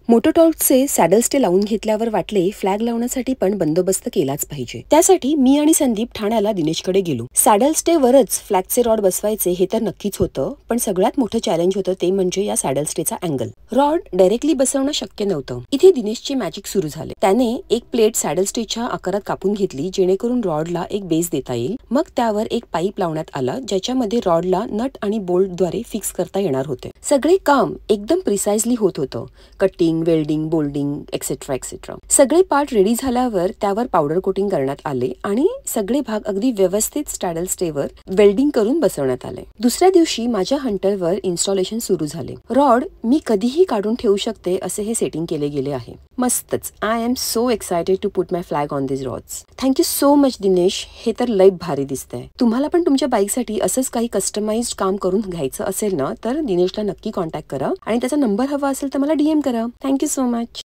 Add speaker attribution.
Speaker 1: मोटोटॉर्कचे saddle stay लावून घेतल्यावर वाटले फ्लॅग लावण्यासाठी पण बंदोबस्त केलाच पाहिजे। त्यासाठी मी आणि संदीप ठाण्याला दिनेशकडे गेलो। सॅडल स्टे वरच फ्लॅगचे रॉड बसवायचे हे तर नक्कीच होतं, पण सगळ्यात मोठं चॅलेंज होतं ते म्हणजे या सॅडल स्टेचा अँगल। रॉड डायरेक्टली बसवणं शक्य नव्हतं। इथे दिनेशची मॅजिक सुरू झाले। त्याने एक प्लेट सॅडल स्टेच्या आकारात कापून घेतली जेणेकरून रॉडला एक बेस देता येईल। मग त्यावर एक पाईप लावण्यात आला ज्याच्यामध्ये रॉडला नट आणि बोल्टद्वारे फिक्स करता येणार होते। सगळे काम एकदम प्रिसाइजली होत होतं। Cutting, welding, Boulding etcetera etcetera सगळे पार्ट रेडी झाल्यावर त्यावर पावडर कोटिंग करण्यात आले आणि सगळे भाग अगदी व्यवस्थित सॅडल स्टेवर वेल्डिंग करून बसवण्यात आले। दुसऱ्या दिवशी माझ्या हंटरवर इन्स्टॉलेशन सुरू झाले। रॉड मी कधीही काढून ठेवू शकते असे हे सेटिंग केले गेले आहे। मस्तच। I am so excited to put my flag on this roads. Thank you so much Dinesh, हे तर लय भारी दिसतंय। तुम्हाला पण तुमच्या बाईकसाठी असंच काही कस्टमाइज्ड काम करून घ्यायचं असेल ना तर दिनेशला नक्की कॉन्टॅक्ट करा आणि त्याचा नंबर हवा असेल तर मला DM करा। Thank you so much.